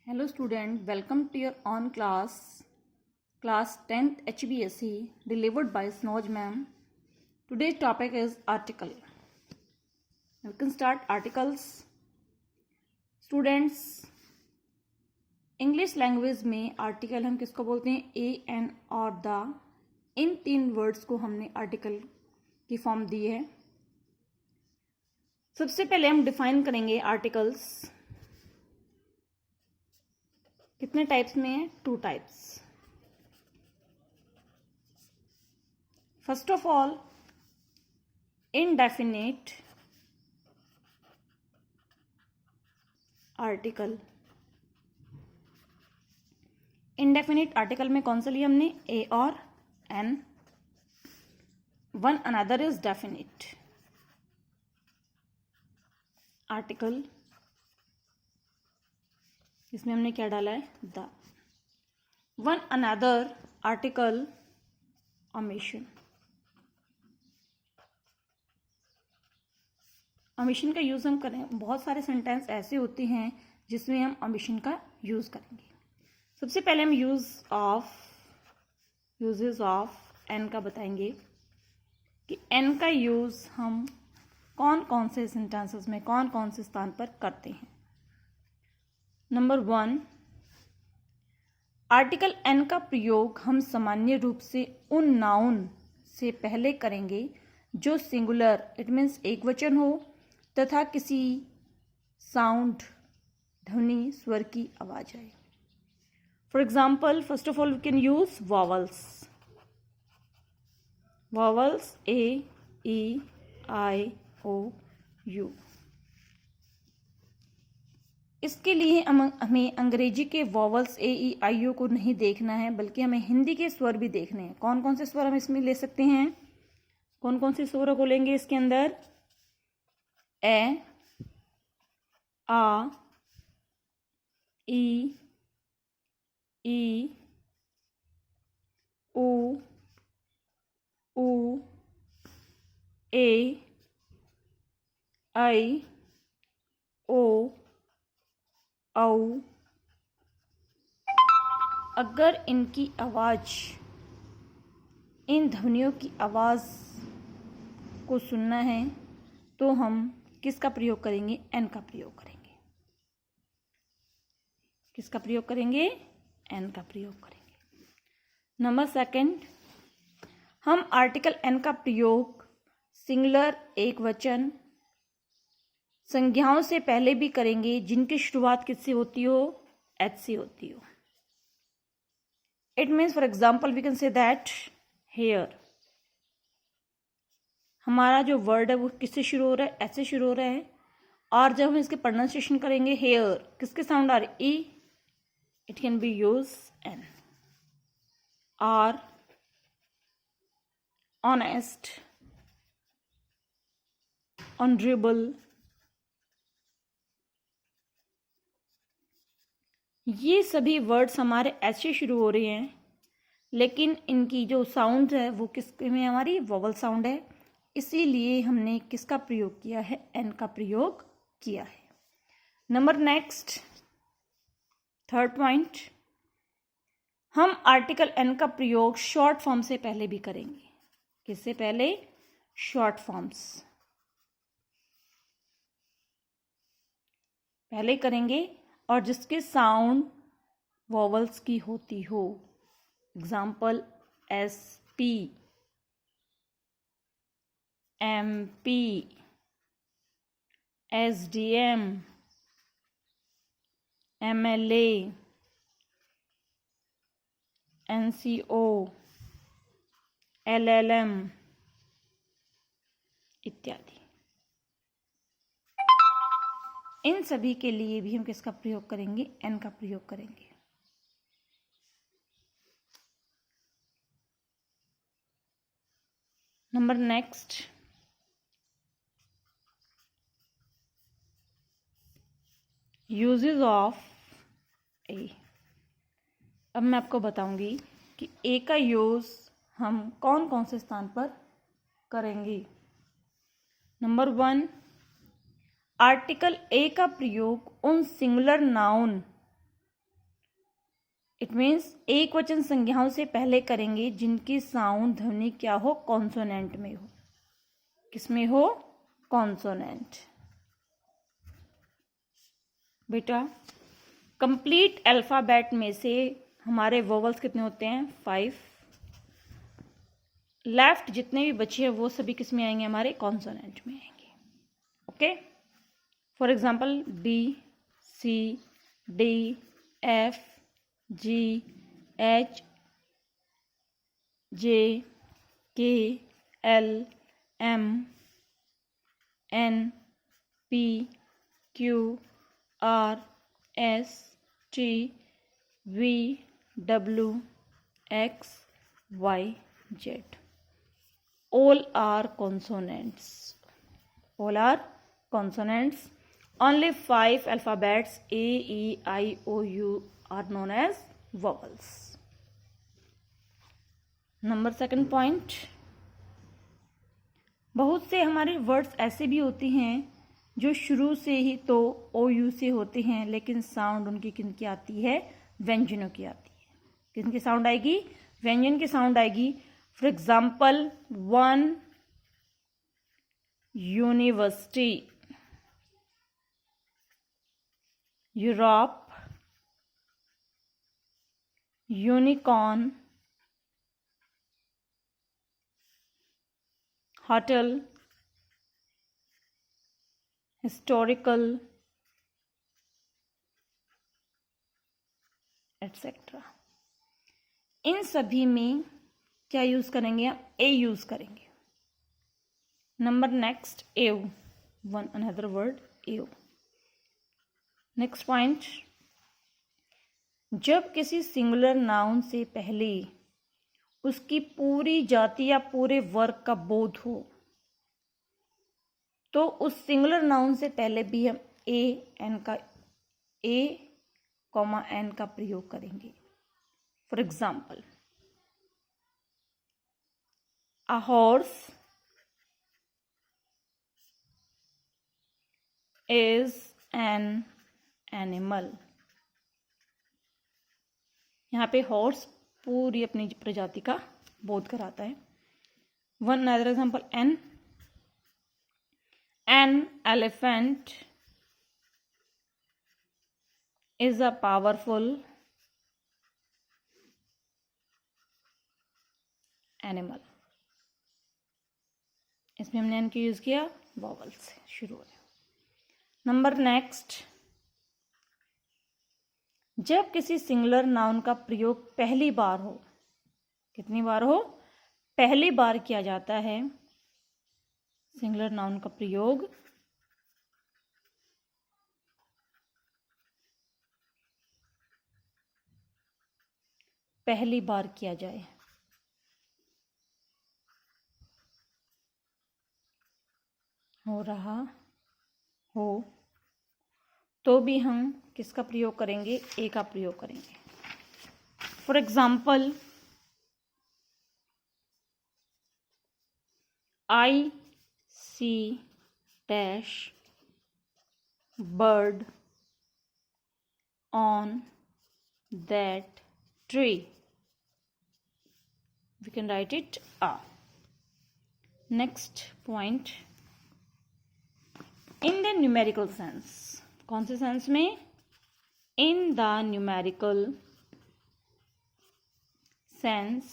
Hello student, welcome to your on class 10th HBSE delivered by Snoj ma'am. Today's topic is article. We can start articles. Students, English language में article हम किसको बोलते हैं? A N और the. इन तीन words को हमने article की फॉर्म दी है. सबसे पहले हम डिफाइन करेंगे आर्टिकल्स. कितने टाइप्स में है? 2 types. First of all, indefinite article. Indefinite article में कौन सा लिया हमने? ए और an. One another is definite article. इसमें हमने क्या डाला है? The. One another article omission. Omission का यूज हम करें, बहुत सारे सेंटेंस ऐसे होते हैं जिसमें हम ओमिशन का यूज करेंगे. सबसे पहले हम यूजेस ऑफ एन का बताएंगे कि एन का यूज हम कौन कौन से सेंटेंसेस में कौन कौन से स्थान पर करते हैं. नंबर 1, आर्टिकल एन का प्रयोग हम सामान्य रूप से उन नाउन से पहले करेंगे जो सिंगुलर, इट मीन्स एक वचन हो, तथा किसी साउंड, ध्वनि, स्वर की आवाज आए. For example, first of all we can use vowels. Vowels A, E, I, O, U. इसके लिए हमें अंग्रेजी के वॉवल्स ए, ई, आई, ओ को नहीं देखना है, बल्कि हमें हिंदी के स्वर भी देखने हैं. कौन कौन से स्वर हम इसमें ले सकते हैं? कौन कौन से स्वरों को लेंगे इसके अंदर? ए, आ, ई, ऊ, ए, आई, ओ, औ. अगर इनकी आवाज, इन ध्वनियों की आवाज को सुनना है तो हम किसका प्रयोग करेंगे? एन का प्रयोग करेंगे. किसका प्रयोग करेंगे? एन का प्रयोग करेंगे. नंबर 2, हम आर्टिकल एन का प्रयोग सिंगुलर, एक वचन, संज्ञाओं से पहले भी करेंगे जिनकी शुरुआत किससे होती हो? एच से होती हो. It means, for example, we can say that heir. हमारा जो वर्ड है वो किससे शुरू हो रहा है? एच से शुरू हो रहा है. और जब हम इसके प्रोनाउंसिएशन करेंगे हेयर, किसके साउंड आ रहे? E. It can be use N. R, honest, honourable. ये सभी वर्ड्स हमारे एच से शुरू हो रहे हैं, लेकिन इनकी जो साउंड है वो किसके में? हमारी वोवल साउंड है. इसीलिए हमने किसका प्रयोग किया है? एन का प्रयोग किया है. नंबर नेक्स्ट, 3rd पॉइंट, हम आर्टिकल एन का प्रयोग शॉर्ट फॉर्म से पहले भी करेंगे. किससे पहले? शॉर्ट फॉर्म्स पहले करेंगे और जिसके साउंड वॉवल्स की होती हो. Example, S P, M P, S D M, M L A, N C O, L L M इत्यादि. इन सभी के लिए भी हम किसका प्रयोग करेंगे? एन का प्रयोग करेंगे. नंबर नेक्स्ट, यूजेस ऑफ ए. अब मैं आपको बताऊंगी कि ए का यूज हम कौन कौन से स्थान पर करेंगे. नंबर 1, आर्टिकल ए का प्रयोग उन सिंगुलर नाउन इट मीन्स एक वचन संज्ञाओं से पहले करेंगे जिनकी साउंड ध्वनि क्या हो, कॉन्सोनेंट में हो। किसमें हो? कॉन्सोनेंट। बेटा कंप्लीट अल्फाबेट में से हमारे वोवल्स कितने होते हैं? 5। लेफ्ट जितने भी बचे हैं वो सभी किस में आएंगे? हमारे कॉन्सोनेंट में आएंगे। Okay, for example B, C, D, F, G, H, J, K, L, M, N, P, Q, R, S, T, V, W, X, Y, Z. All are consonants. All are consonants. Only 5 alphabets A, E, I, O, U are known as vowels. Number second point. बहुत से हमारे words ऐसे भी होते हैं जो शुरू से ही तो ओ यू से होते हैं, लेकिन साउंड उनकी किनकी आती है? व्यंजनों की आती है। किनकी साउंड आएगी? व्यंजन की साउंड आएगी। For example, one university, Europe, unicorn, hotel, historical, etcetera. इन सभी में क्या यूज करेंगे? ए यूज करेंगे। नंबर नेक्स्ट, एव, वन अनदर वर्ड एव। नेक्स्ट पॉइंट, जब किसी सिंगुलर नाउन से पहले उसकी पूरी जाति या पूरे वर्ग का बोध हो तो उस सिंगुलर नाउन से पहले भी हम ए कॉमा एन का प्रयोग करेंगे। For example, a horse is an animal. यहाँ पे हॉर्स पूरी अपनी प्रजाति का बोध कराता है। One other example, an elephant is a powerful animal. इसमें हमने एन की यूज किया, वॉवल से शुरू हो। नंबर नेक्स्ट, जब किसी सिंगुलर नाउन का प्रयोग पहली बार हो, कितनी बार हो? पहली बार किया जाता है। सिंगुलर नाउन का प्रयोग पहली बार किया जाए हो रहा हो तो भी हम किसका प्रयोग करेंगे? ए का प्रयोग करेंगे। For example, I see dash bird on that tree. We can write it A. Next point, in the numerical sense. कौन से सेंस में? In the numerical sense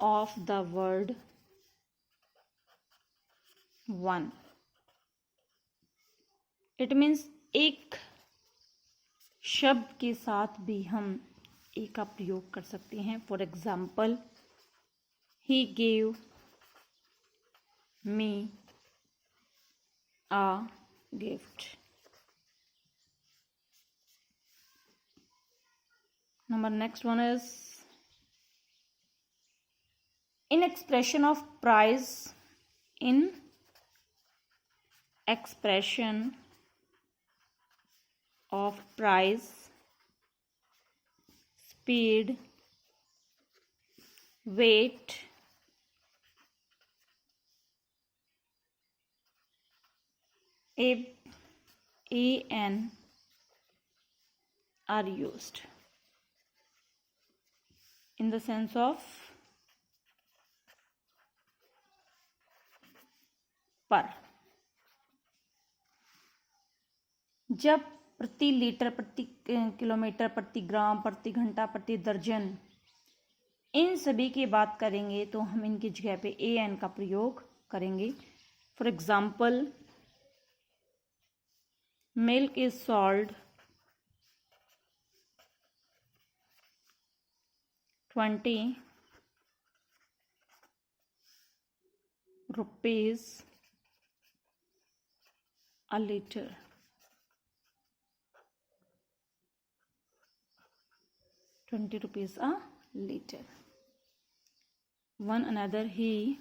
of the word one. It means एक शब्द के साथ भी हम ए का प्रयोग कर सकते हैं। For example, he gave me a gift. Number next one is, in expression of price, in expression of price, speed, weight, an are used in the sense of पर। जब प्रति लीटर, प्रति किलोमीटर, प्रति ग्राम, प्रति घंटा, प्रति दर्जन, इन सभी की बात करेंगे तो हम इनकी जगह पे an का प्रयोग करेंगे। For example, milk is sold 20 rupees a liter। 20 rupees a liter। One another, he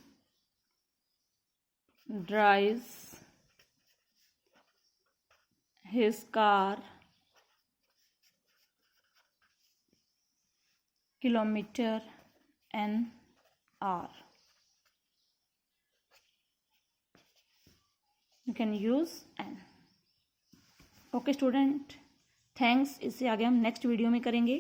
drives his car kilometer an hour। You can use an। Okay student, thanks. इससे आगे हम नेक्स्ट वीडियो में करेंगे।